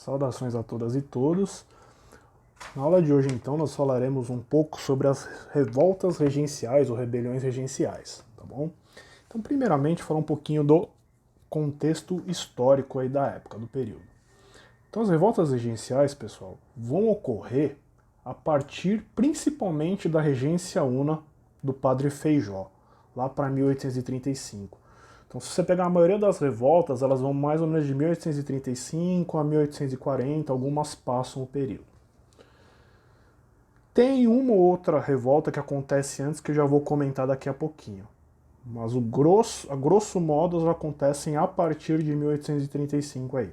Saudações a todas e todos. Na aula de hoje, então, nós falaremos um pouco sobre as revoltas regenciais ou rebeliões regenciais, tá bom? Então, primeiramente, falar um pouquinho do contexto histórico aí da época, do período. Então, as revoltas regenciais, pessoal, vão ocorrer a partir principalmente da regência una do Padre Feijó, lá para 1835. Então, se você pegar a maioria das revoltas, elas vão mais ou menos de 1835 a 1840, algumas passam o período. Tem uma ou outra revolta que acontece antes que eu já vou comentar daqui a pouquinho. Mas a grosso modo elas acontecem a partir de 1835 aí.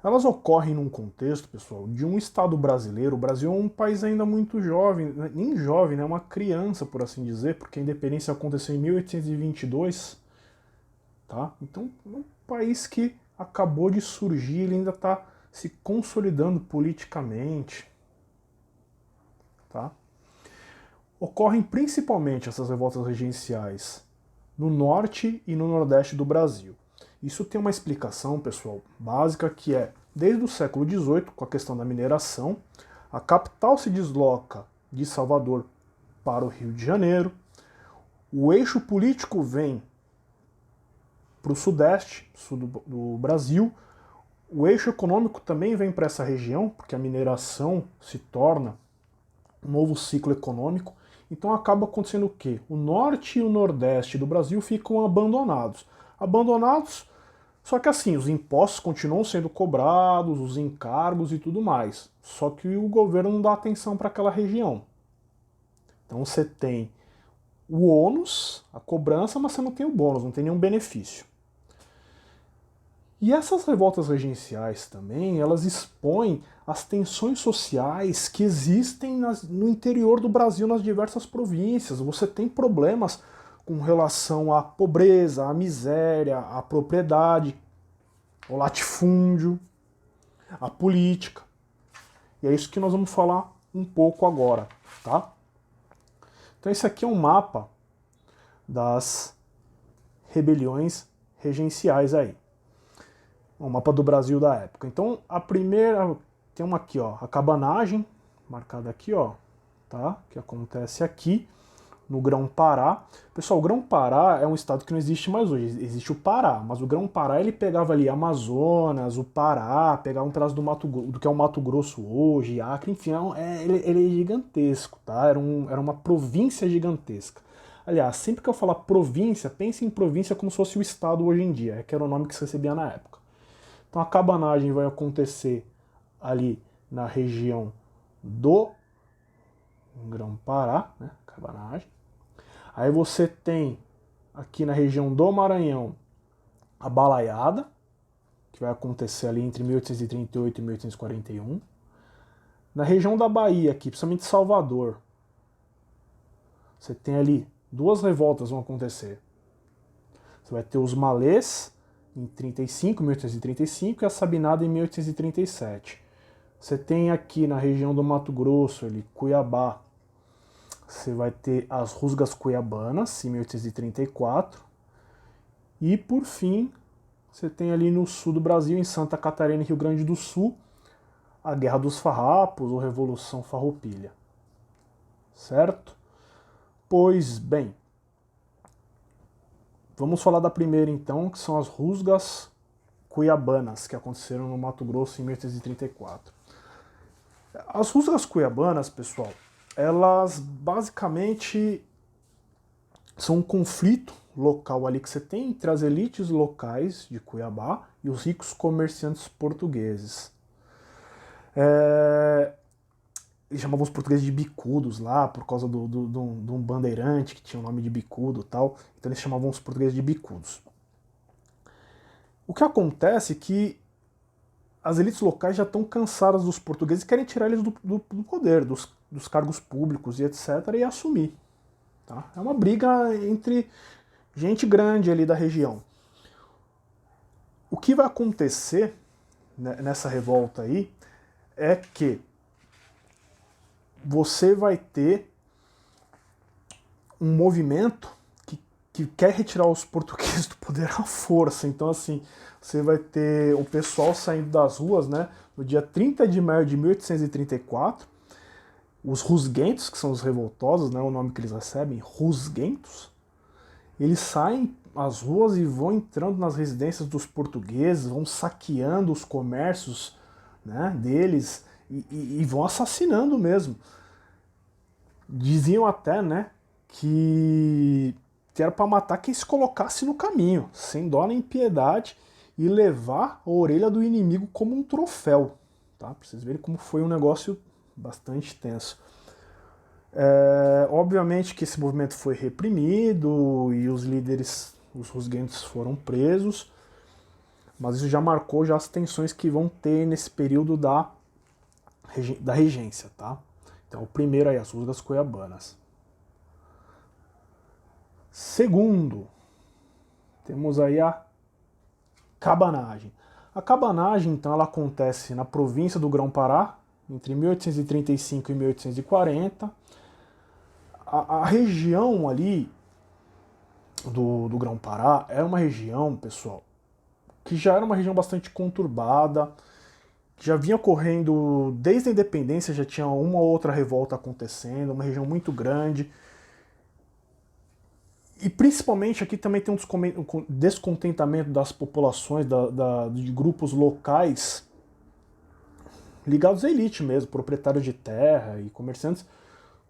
Elas ocorrem num contexto, pessoal, de um Estado brasileiro. O Brasil é um país ainda muito jovem, nem jovem, né? Uma criança, por assim dizer, porque a independência aconteceu em 1822, tá? Então, é um país que acabou de surgir, ele ainda está se consolidando politicamente, tá? Ocorrem principalmente essas revoltas regenciais no norte e no nordeste do Brasil. Isso tem uma explicação, pessoal, básica, que é, desde o século XVIII, com a questão da mineração, a capital se desloca de Salvador para o Rio de Janeiro, o eixo político vem para o sudeste, sul do Brasil, o eixo econômico também vem para essa região, porque a mineração se torna um novo ciclo econômico. Então acaba acontecendo o quê? O norte e o nordeste do Brasil ficam abandonados. Abandonados, só que assim, os impostos continuam sendo cobrados, os encargos e tudo mais. Só que o governo não dá atenção para aquela região. Então você tem o ônus, a cobrança, mas você não tem o bônus, não tem nenhum benefício. E essas revoltas regenciais também, elas expõem as tensões sociais que existem no interior do Brasil, nas diversas províncias. Você tem problemas com relação à pobreza, à miséria, à propriedade, ao latifúndio, à política. E é isso que nós vamos falar um pouco agora, tá? Então esse aqui é um mapa das rebeliões regenciais aí. O mapa do Brasil da época. Então, a primeira, tem uma aqui, ó, a cabanagem, marcada aqui, ó, tá? Que acontece aqui, no Grão-Pará. Pessoal, o Grão-Pará é um estado que não existe mais hoje, existe o Pará, mas o Grão-Pará, ele pegava ali Amazonas, o Pará, pegava um pedaço do que é o Mato Grosso hoje, Acre, enfim, ele é gigantesco, tá? Era uma província gigantesca. Aliás, sempre que eu falar província, pense em província como se fosse o estado hoje em dia, que era o nome que se recebia na época. Então a cabanagem vai acontecer ali na região do Grão-Pará, né? Cabanagem. Aí você tem aqui na região do Maranhão a balaiada, que vai acontecer ali entre 1838 e 1841. Na região da Bahia, aqui, principalmente Salvador, você tem ali duas revoltas vão acontecer. Você vai ter os malês em 1835 e a Sabinada em 1837. Você tem aqui na região do Mato Grosso, ali, Cuiabá, você vai ter as rusgas cuiabanas em 1834. E por fim, você tem ali no sul do Brasil, em Santa Catarina e Rio Grande do Sul, a Guerra dos Farrapos ou Revolução Farroupilha. Certo? Pois bem, vamos falar da primeira então, que são as rusgas cuiabanas, que aconteceram no Mato Grosso em 1834. As rusgas cuiabanas, pessoal, elas basicamente são um conflito local ali que você tem entre as elites locais de Cuiabá e os ricos comerciantes portugueses. Eles chamavam os portugueses de bicudos lá, por causa de um bandeirante que tinha o nome de bicudo e tal. Então eles chamavam os portugueses de bicudos. O que acontece é que as elites locais já estão cansadas dos portugueses e querem tirar eles do poder, dos cargos públicos e etc. e assumir. Tá? É uma briga entre gente grande ali da região. O que vai acontecer nessa revolta aí é que você vai ter um movimento que que quer retirar os portugueses do poder à força. Então, assim, você vai ter o pessoal saindo das ruas, né, no dia 30 de maio de 1834, os rusguentos, que são os revoltosos, né, o nome que eles recebem, rusguentos, eles saem às ruas e vão entrando nas residências dos portugueses, vão saqueando os comércios, né, deles e vão assassinando mesmo. Diziam até, né, que era para matar quem se colocasse no caminho, sem dó nem piedade, e levar a orelha do inimigo como um troféu. Tá? Pra vocês verem como foi um negócio bastante tenso. Obviamente que esse movimento foi reprimido e os líderes, os rusguentos, foram presos, mas isso já marcou já as tensões que vão ter nesse período da regência. Tá? Então, o primeiro aí, as rusgas cuiabanas. Segundo, temos aí a cabanagem. A cabanagem, então, ela acontece na província do Grão-Pará, entre 1835 e 1840. A região ali do Grão-Pará é uma região, pessoal, que já era uma região bastante conturbada, que já vinha ocorrendo desde a independência, já tinha uma ou outra revolta acontecendo, uma região muito grande. E principalmente aqui também tem um descontentamento das populações, de grupos locais ligados à elite mesmo, proprietários de terra e comerciantes,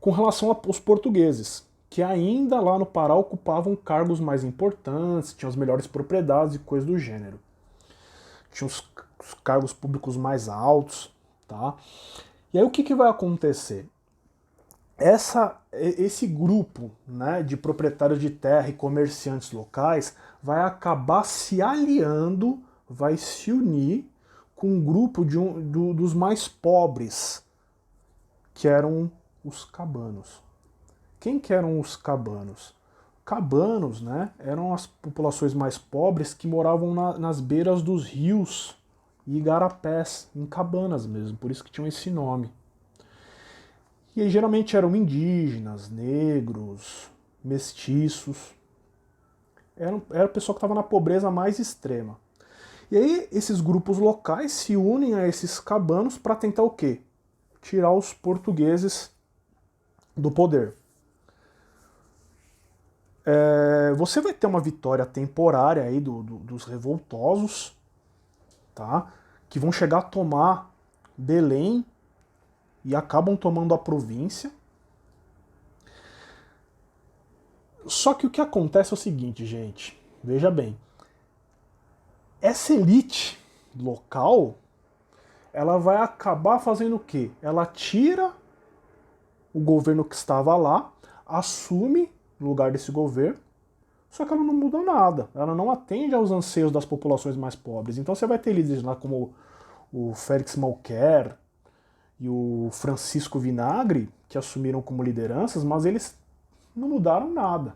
com relação aos portugueses, que ainda lá no Pará ocupavam cargos mais importantes, tinham as melhores propriedades e coisas do gênero. Tinham os cargos públicos mais altos, tá? E aí o que vai acontecer? Esse grupo, né, de proprietários de terra e comerciantes locais vai acabar se aliando, vai se unir com um grupo dos mais pobres, que eram os cabanos. Quem que eram os cabanos? Cabanos, né, eram as populações mais pobres que moravam nas beiras dos rios e igarapés, em cabanas mesmo, por isso que tinham esse nome. E aí geralmente eram indígenas, negros, mestiços. Era o pessoal que estava na pobreza mais extrema. E aí esses grupos locais se unem a esses cabanos para tentar o quê? Tirar os portugueses do poder. Você vai ter uma vitória temporária aí dos revoltosos, tá? Que vão chegar a tomar Belém e acabam tomando a província. Só que o que acontece é o seguinte, gente, veja bem, essa elite local, ela vai acabar fazendo o quê? Ela tira o governo que estava lá, assume o lugar desse governo, só que ela não muda nada, ela não atende aos anseios das populações mais pobres. Então você vai ter líderes lá como o Félix Malquer e o Francisco Vinagre, que assumiram como lideranças, mas eles não mudaram nada.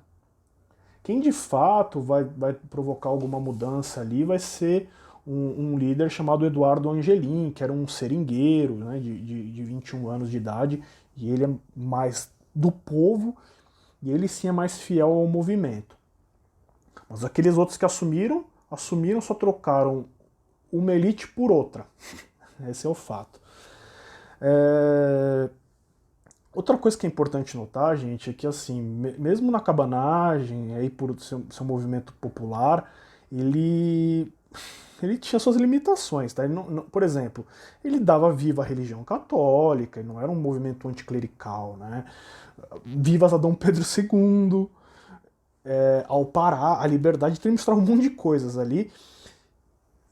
Quem de fato vai provocar alguma mudança ali vai ser um líder chamado Eduardo Angelim, que era um seringueiro, né, de 21 anos de idade, e ele é mais do povo, e ele sim é mais fiel ao movimento. Mas aqueles outros que assumiram, só trocaram uma elite por outra. Esse é o fato. Outra coisa que é importante notar, gente, é que assim, mesmo na cabanagem, aí por seu movimento popular, ele tinha suas limitações, tá? Ele por exemplo, ele dava viva à religião católica, ele não era um movimento anticlerical, né? Vivas a Dom Pedro II, ao Pará, a liberdade, então ele misturava um monte de coisas ali.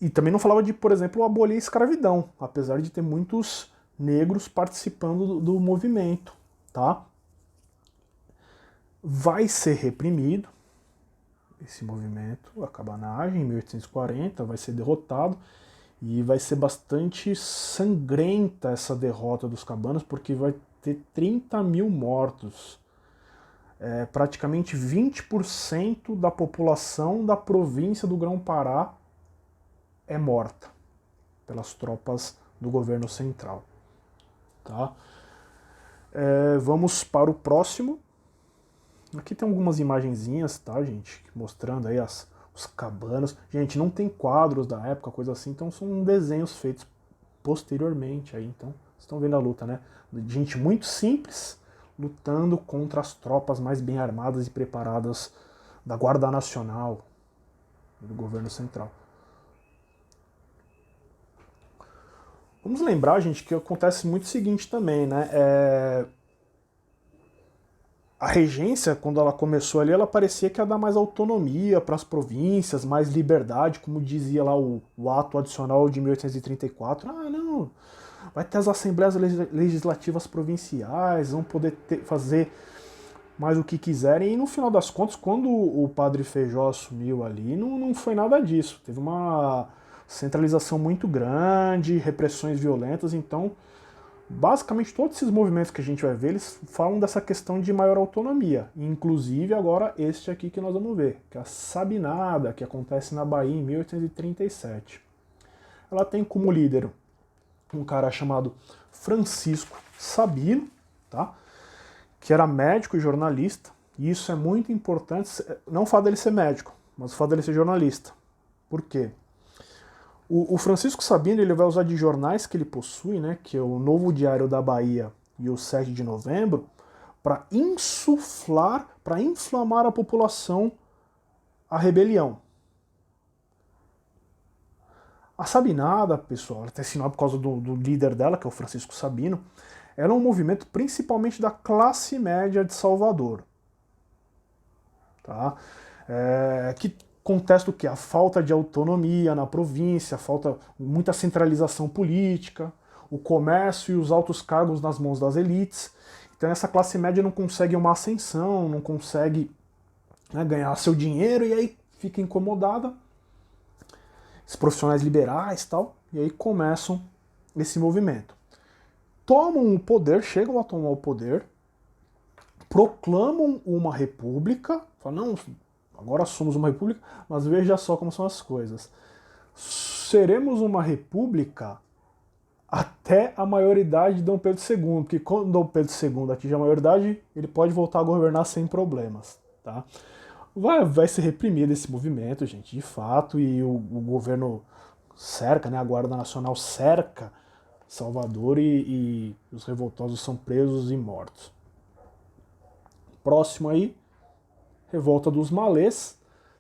E também não falava de, por exemplo, abolir a escravidão, apesar de ter muitos negros participando do movimento, tá? Vai ser reprimido esse movimento, a cabanagem, em 1840, vai ser derrotado e vai ser bastante sangrenta essa derrota dos cabanos, porque vai ter 30 mil mortos. Praticamente 20% da população da província do Grão-Pará é morta pelas tropas do governo central. Tá? Vamos para o próximo, Aqui tem algumas imagenzinhas, tá, gente? Mostrando aí os cabanos. Gente, não tem quadros da época, coisa assim, então são desenhos feitos posteriormente aí. Então, vocês estão vendo a luta, né? De gente muito simples lutando contra as tropas mais bem armadas e preparadas da Guarda Nacional, do governo central. Vamos lembrar, gente, que acontece muito o seguinte também, né? A regência, quando ela começou ali, ela parecia que ia dar mais autonomia para as províncias, mais liberdade, como dizia lá o ato adicional de 1834. Ah, não, vai ter as assembleias legislativas provinciais, vão poder fazer mais o que quiserem. E no final das contas, quando o padre Feijó assumiu ali, não foi nada disso. Teve uma centralização muito grande, repressões violentas, então basicamente todos esses movimentos que a gente vai ver, eles falam dessa questão de maior autonomia. Inclusive agora este aqui que nós vamos ver, que é a Sabinada, que acontece na Bahia em 1837. Ela tem como líder um cara chamado Francisco Sabino, tá? Que era médico e jornalista. E isso é muito importante, não o fato dele ser médico, mas o fato dele ser jornalista. Por quê? O Francisco Sabino ele vai usar de jornais que ele possui, né, que é o Novo Diário da Bahia e o 7 de Novembro, para insuflar, para inflamar a população à rebelião. A Sabinada, pessoal, ela tem esse nome por causa do líder dela, que é o Francisco Sabino, era um movimento principalmente da classe média de Salvador. Tá? Que contesta o quê? A falta de autonomia na província, muita centralização política, o comércio e os altos cargos nas mãos das elites. Então essa classe média não consegue uma ascensão, não consegue, né, ganhar seu dinheiro e aí fica incomodada. Os profissionais liberais e tal, e aí começam esse movimento. Tomam o poder, chegam a tomar o poder, proclamam uma república, falam, não, agora somos uma república, mas veja só como são as coisas. Seremos uma república até a maioridade de Dom Pedro II, porque quando Dom Pedro II atinge a maioridade, ele pode voltar a governar sem problemas. Tá? Vai ser reprimido esse movimento, gente, de fato, e o governo cerca, né, a Guarda Nacional cerca Salvador e os revoltosos são presos e mortos. Próximo aí, Revolta dos Malês,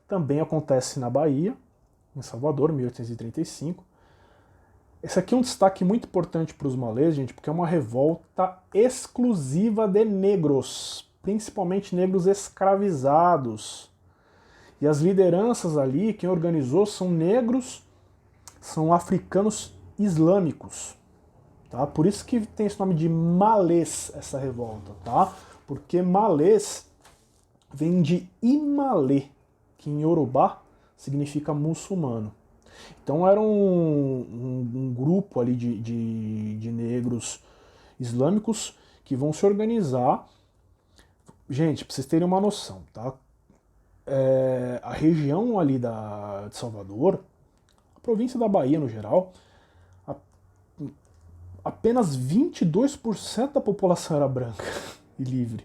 também acontece na Bahia, em Salvador, 1835. Esse aqui é um destaque muito importante para os malês, gente, porque é uma revolta exclusiva de negros, principalmente negros escravizados. E as lideranças ali, quem organizou, são negros, são africanos islâmicos. Tá? Por isso que tem esse nome de malês, essa revolta, tá? Porque malês vem de Imalê, que em Yorubá significa muçulmano. Então era um grupo ali de negros islâmicos que vão se organizar. Gente, para vocês terem uma noção, tá? A região ali de Salvador, a província da Bahia no geral, apenas 22% da população era branca e livre.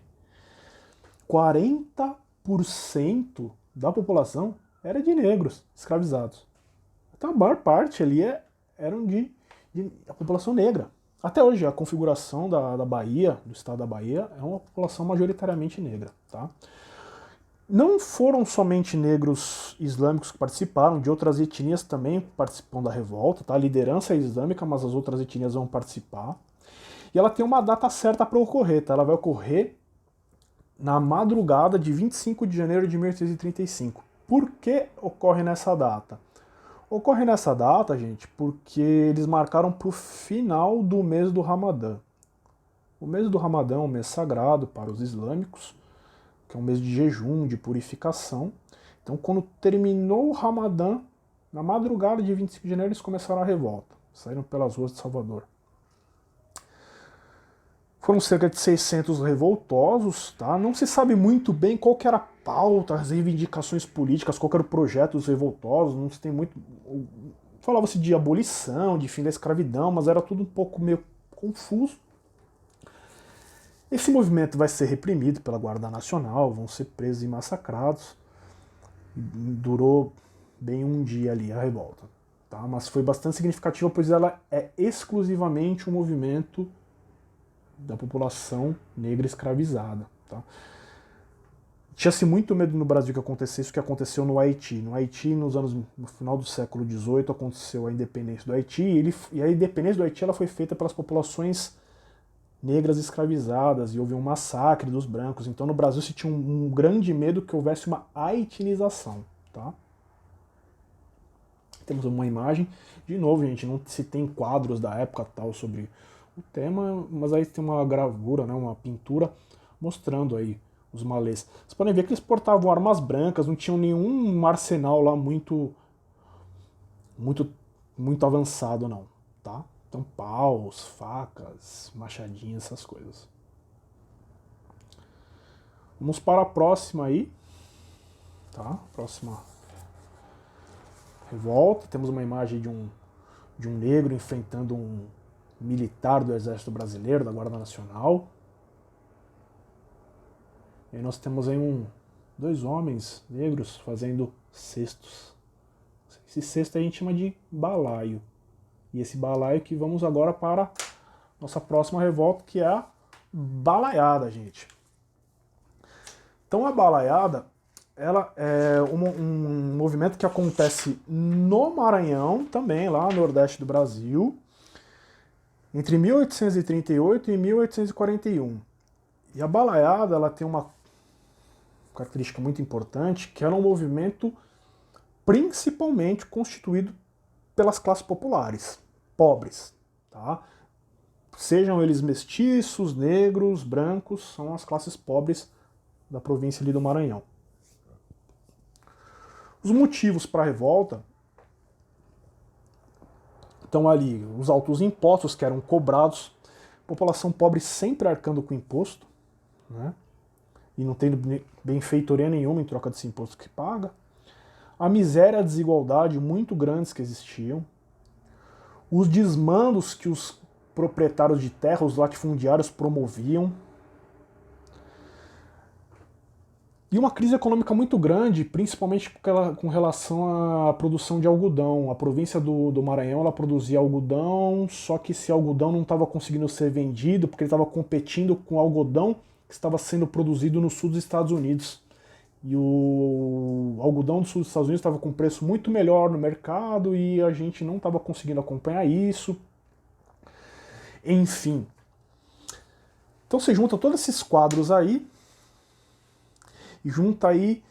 40% da população era de negros escravizados. Então a maior parte ali eram de a população negra. Até hoje a configuração da Bahia, do estado da Bahia, é uma população majoritariamente negra. Tá? Não foram somente negros islâmicos que participaram, de outras etnias também participam da revolta. Tá? A liderança é islâmica, mas as outras etnias vão participar. E ela tem uma data certa para ocorrer. Tá? Ela vai ocorrer na madrugada de 25 de janeiro de 1835. Por que ocorre nessa data? Ocorre nessa data, gente, porque eles marcaram para o final do mês do Ramadã. O mês do Ramadã é um mês sagrado para os islâmicos, que é um mês de jejum, de purificação. Então, quando terminou o Ramadã, na madrugada de 25 de janeiro, eles começaram a revolta. Saíram pelas ruas de Salvador. Foram cerca de 600 revoltosos, tá? Não se sabe muito bem qual que era a pauta, as reivindicações políticas, qual que era o projeto dos revoltosos, não se tem muito... Falava-se de abolição, de fim da escravidão, mas era tudo um pouco meio confuso. Esse movimento vai ser reprimido pela Guarda Nacional, vão ser presos e massacrados. Durou bem um dia ali a revolta, tá? Mas foi bastante significativa, pois ela é exclusivamente um movimento da população negra escravizada, tá? Tinha-se muito medo no Brasil que acontecesse o que aconteceu no Haiti. No Haiti, no final do século XVIII, aconteceu a independência do Haiti, e a independência do Haiti ela foi feita pelas populações negras escravizadas, e houve um massacre dos brancos. Então no Brasil se tinha um grande medo que houvesse uma haitianização, tá? Temos uma imagem, de novo, gente, não se tem quadros da época tal sobre o tema, mas aí tem uma gravura, né, uma pintura mostrando aí os malês. Vocês podem ver que eles portavam armas brancas, não tinham nenhum arsenal lá muito avançado não, tá? Então paus, facas, machadinhas, essas coisas. Vamos para a próxima aí, tá? Próxima revolta. Temos uma imagem de um negro enfrentando um militar do Exército Brasileiro, da Guarda Nacional. E aí nós temos aí dois homens negros fazendo cestos. Esse cesto a gente chama de balaio. E esse balaio que vamos agora para nossa próxima revolta, que é a balaiada, gente. Então a balaiada, ela é um movimento que acontece no Maranhão, também lá no Nordeste do Brasil, entre 1838 e 1841. E a balaiada, ela tem uma característica muito importante, que era um movimento principalmente constituído pelas classes populares, pobres, tá? Sejam eles mestiços, negros, brancos, são as classes pobres da província ali do Maranhão. Os motivos para a revolta estão ali, os altos impostos que eram cobrados, população pobre sempre arcando com imposto, né? E não tendo benfeitoria nenhuma em troca desse imposto que paga. A miséria e a desigualdade muito grandes que existiam. Os desmandos que os proprietários de terra, os latifundiários, promoviam. E uma crise econômica muito grande, principalmente com relação à produção de algodão. A província do Maranhão ela produzia algodão, só que esse algodão não estava conseguindo ser vendido, porque ele estava competindo com o algodão que estava sendo produzido no sul dos Estados Unidos. E o algodão do sul dos Estados Unidos estava com um preço muito melhor no mercado e a gente não estava conseguindo acompanhar isso. Enfim. Então você junta todos esses quadros aí e junta aí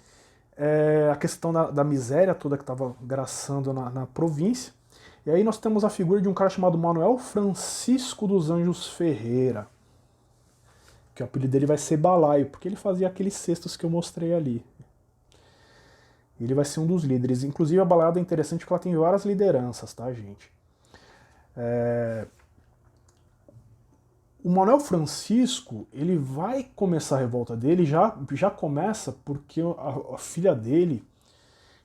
a questão da miséria toda que estava graçando na província. E aí nós temos a figura de um cara chamado Manuel Francisco dos Anjos Ferreira, que o apelido dele vai ser Balaio, porque ele fazia aqueles cestos que eu mostrei ali. Ele vai ser um dos líderes. Inclusive a balaiada é interessante porque ela tem várias lideranças, tá, gente? O Manuel Francisco, ele vai começar a revolta dele, já começa porque a filha dele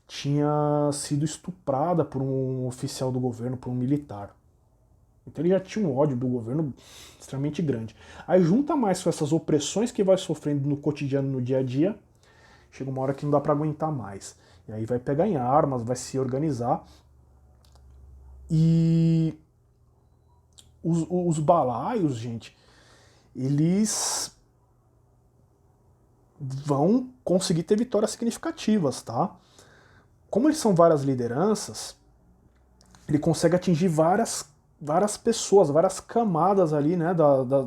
tinha sido estuprada por um oficial do governo, por um militar. Então ele já tinha um ódio do governo extremamente grande. Aí junta mais com essas opressões que vai sofrendo no cotidiano, no dia a dia, chega uma hora que não dá para aguentar mais. E aí vai pegar em armas, vai se organizar. E os balaios, gente, eles vão conseguir ter vitórias significativas, tá? Como eles são várias lideranças, ele consegue atingir várias pessoas, várias camadas ali, né,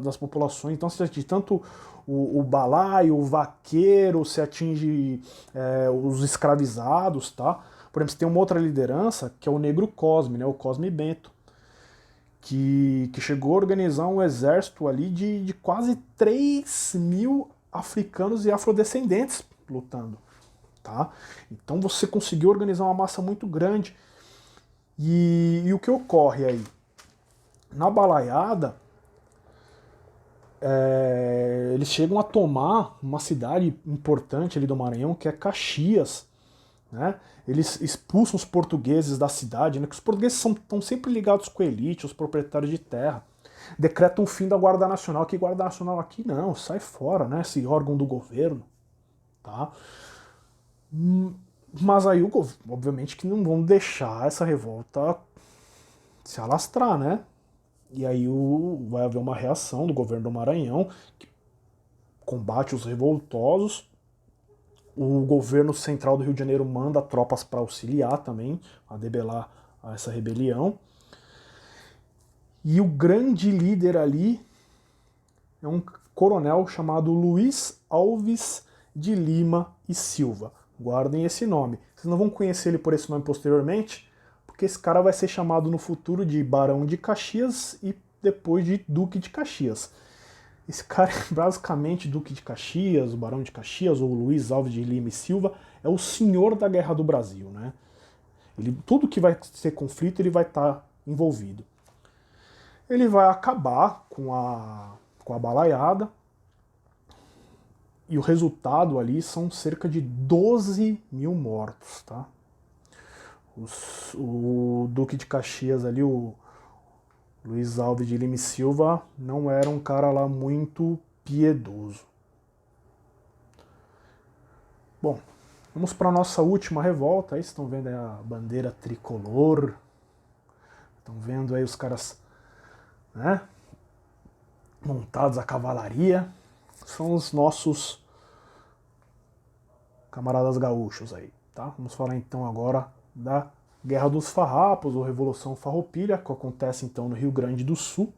das populações. Então você atinge tanto o balaio, o vaqueiro, você atinge os escravizados, tá? Por exemplo, você tem uma outra liderança, que é o Negro Cosme, né, o Cosme Bento, que chegou a organizar um exército ali de quase 3.000 africanos e afrodescendentes lutando, tá? Então você conseguiu organizar uma massa muito grande. E o que ocorre aí? Na balaiada, eles chegam a tomar uma cidade importante ali do Maranhão, que é Caxias, né? Eles expulsam os portugueses da cidade, né? Que os portugueses estão sempre ligados com a elite, os proprietários de terra. decreta o fim da Guarda Nacional. Que Guarda Nacional aqui não, sai fora, né? Esse órgão do governo, tá? Mas aí, obviamente, que não vão deixar essa revolta se alastrar, né? E aí vai haver uma reação do governo do Maranhão, que combate os revoltosos. O governo central do Rio de Janeiro manda tropas para auxiliar também, a debelar essa rebelião. E o grande líder ali é um coronel chamado Luiz Alves de Lima e Silva. Guardem esse nome. Vocês não vão conhecer ele por esse nome posteriormente, porque esse cara vai ser chamado no futuro de Barão de Caxias e depois de Duque de Caxias. Esse cara é basicamente Duque de Caxias, o Barão de Caxias, ou Luiz Alves de Lima e Silva, é o senhor da Guerra do Brasil, né? Tudo que vai ser conflito, ele vai estar envolvido. Ele vai acabar com a balaiada, e o resultado ali são cerca de 12 mil mortos, tá? O Duque de Caxias ali, o Luiz Alves de Lima e Silva, não era um cara lá muito piedoso. Bom, vamos para a nossa última revolta. Aí vocês estão vendo aí a bandeira tricolor. Estão vendo aí os caras, né, montados a cavalaria. São os nossos camaradas gaúchos aí, tá? Vamos falar então agora da Guerra dos Farrapos, ou Revolução Farroupilha, que acontece então no Rio Grande do Sul,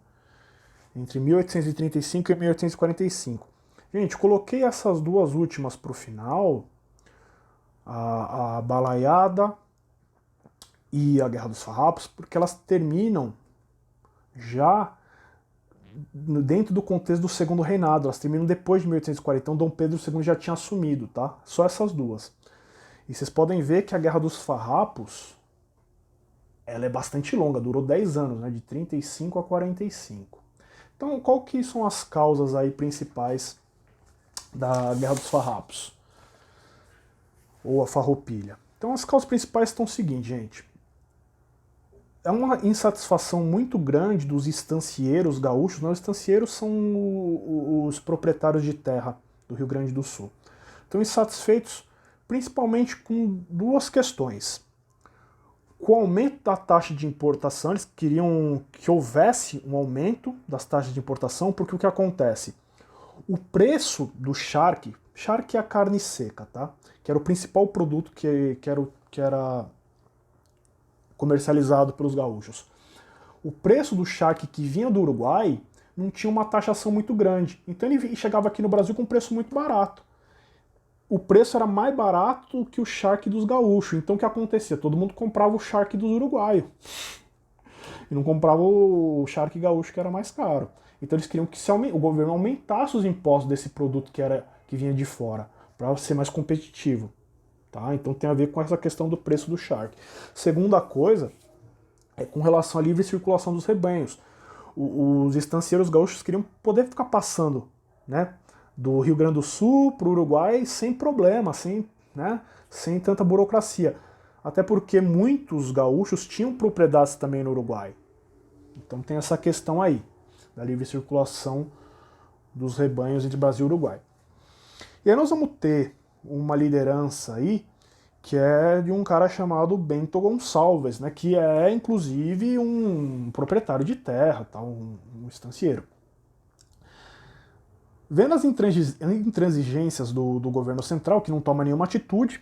entre 1835 e 1845. Gente, coloquei essas duas últimas para o final, a Balaiada e a Guerra dos Farrapos, porque elas terminam já dentro do contexto do Segundo Reinado, elas terminam depois de 1840, então Dom Pedro II já tinha assumido, tá? Só essas duas. E vocês podem ver que a Guerra dos Farrapos, ela é bastante longa, durou 10 anos, né, de 35 a 45. Então, qual que são as causas aí principais da Guerra dos Farrapos? Ou a Farroupilha? Então, as causas principais estão o seguinte, gente. É uma insatisfação muito grande dos estancieiros gaúchos. Os estancieiros são os proprietários de terra do Rio Grande do Sul. Estão insatisfeitos principalmente com duas questões. Com o aumento da taxa de importação, eles queriam que houvesse um aumento das taxas de importação, porque o que acontece? O preço do charque é a carne seca, tá? Que era o principal produto que era comercializado pelos gaúchos. O preço do charque que vinha do Uruguai não tinha uma taxação muito grande, então ele chegava aqui no Brasil com um preço muito barato. O preço era mais barato que o charque dos gaúchos, então o que acontecia? Todo mundo comprava o charque dos uruguaios e não comprava o charque gaúcho, que era mais caro. Então eles queriam que o governo aumentasse os impostos desse produto que vinha de fora, para ser mais competitivo. Tá? Então tem a ver com essa questão do preço do charque. Segunda coisa é com relação à livre circulação dos rebanhos. Os estancieiros gaúchos queriam poder ficar passando, né, do Rio Grande do Sul para o Uruguai sem problema, sem tanta burocracia. Até porque muitos gaúchos tinham propriedades também no Uruguai. Então tem essa questão aí, da livre circulação dos rebanhos entre Brasil e Uruguai. E aí nós vamos ter uma liderança aí, que é de um cara chamado Bento Gonçalves, né, que é inclusive um proprietário de terra, tá, um estancieiro. Vendo as intransigências do governo central, que não toma nenhuma atitude,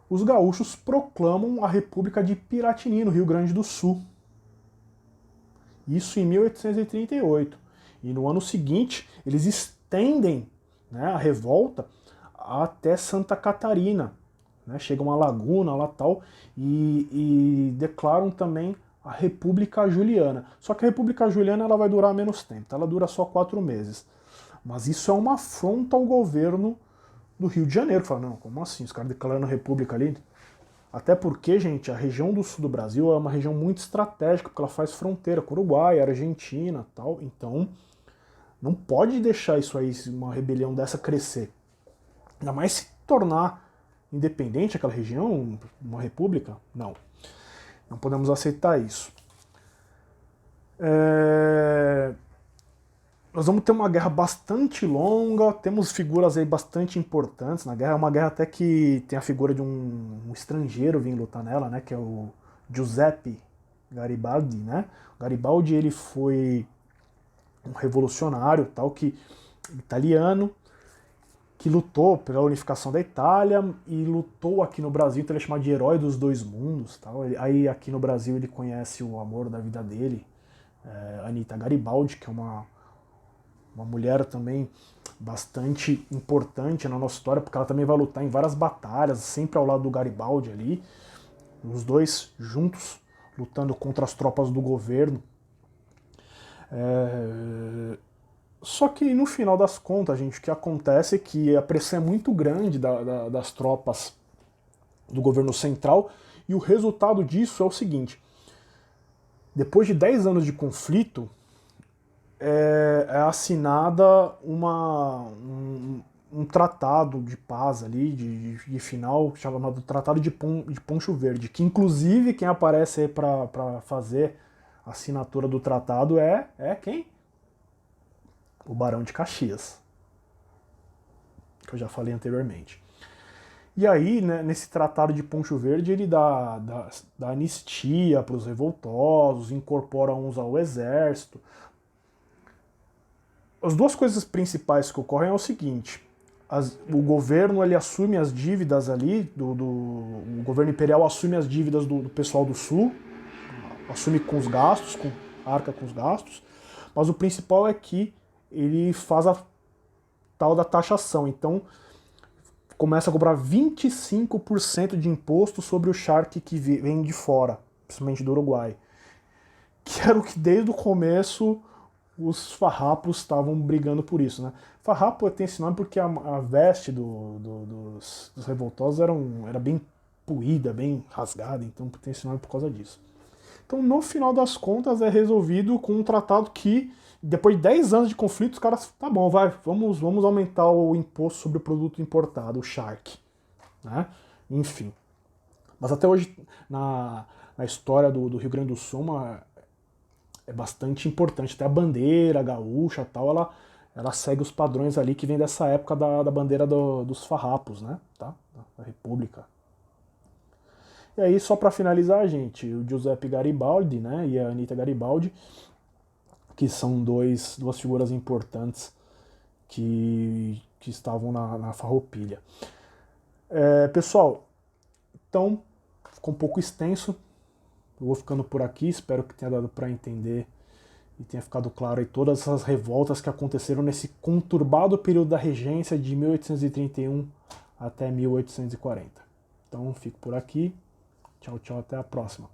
os gaúchos proclamam a República de Piratini, no Rio Grande do Sul. Isso em 1838. E no ano seguinte, eles estendem, né, a revolta até Santa Catarina, né, chegam a Laguna lá tal, e declaram também a República Juliana. Só que a República Juliana ela vai durar menos tempo, ela dura só 4 meses. Mas isso é uma afronta ao governo do Rio de Janeiro. Fala, não, como assim? Os caras declarando república ali? Até porque, gente, a região do sul do Brasil é uma região muito estratégica, porque ela faz fronteira com o Uruguai, Argentina tal. Então, não pode deixar isso aí, uma rebelião dessa, crescer. Ainda mais se tornar independente aquela região, uma república. Não. Não podemos aceitar isso. nós vamos ter uma guerra bastante longa, temos figuras aí bastante importantes na guerra, é uma guerra até que tem a figura de um estrangeiro vindo lutar nela, né, que é o Giuseppe Garibaldi, né? O Garibaldi, ele foi um revolucionário, tal, que italiano, que lutou pela unificação da Itália e lutou aqui no Brasil, então ele é chamado de herói dos dois mundos, tal. Aí aqui no Brasil ele conhece o amor da vida dele, Anita Garibaldi, que é uma mulher também bastante importante na nossa história, porque ela também vai lutar em várias batalhas, sempre ao lado do Garibaldi ali, os dois juntos, lutando contra as tropas do governo. Só que no final das contas, gente, o que acontece é que a pressão é muito grande das tropas do governo central, e o resultado disso é o seguinte: depois de 10 anos de conflito, é assinada um tratado de paz ali, de final, chamado Tratado de Poncho Verde, que inclusive quem aparece aí para fazer a assinatura do tratado é quem? O Barão de Caxias, que eu já falei anteriormente. E aí, né, nesse Tratado de Poncho Verde, ele dá anistia para os revoltosos, incorpora uns ao exército. As duas coisas principais que ocorrem é o seguinte: o governo ele assume as dívidas ali, o governo imperial assume as dívidas do pessoal do sul, assume com os gastos, arca com os gastos, mas o principal é que ele faz a tal da taxação. Então começa a cobrar 25% de imposto sobre o charque que vem de fora, principalmente do Uruguai, que era o que desde o começo os farrapos estavam brigando por isso, né? Farrapo tem esse nome porque a veste dos revoltosos era bem puída, bem rasgada, então tem esse nome por causa disso. Então, no final das contas, é resolvido com um tratado que, depois de 10 anos de conflito, os caras, tá bom, vamos aumentar o imposto sobre o produto importado, o charque, né? Enfim. Mas até hoje, na história do Rio Grande do Sul, é bastante importante. Até a bandeira gaúcha e tal, ela segue os padrões ali que vem dessa época da bandeira dos farrapos, né? Tá? Da República. E aí, só para finalizar, gente, o Giuseppe Garibaldi, né, e a Anita Garibaldi, que são duas figuras importantes que estavam na Farroupilha. Pessoal, então, ficou um pouco extenso. Eu vou ficando por aqui, espero que tenha dado para entender e tenha ficado claro aí todas essas revoltas que aconteceram nesse conturbado período da regência de 1831 até 1840. Então, fico por aqui. Tchau, tchau, até a próxima.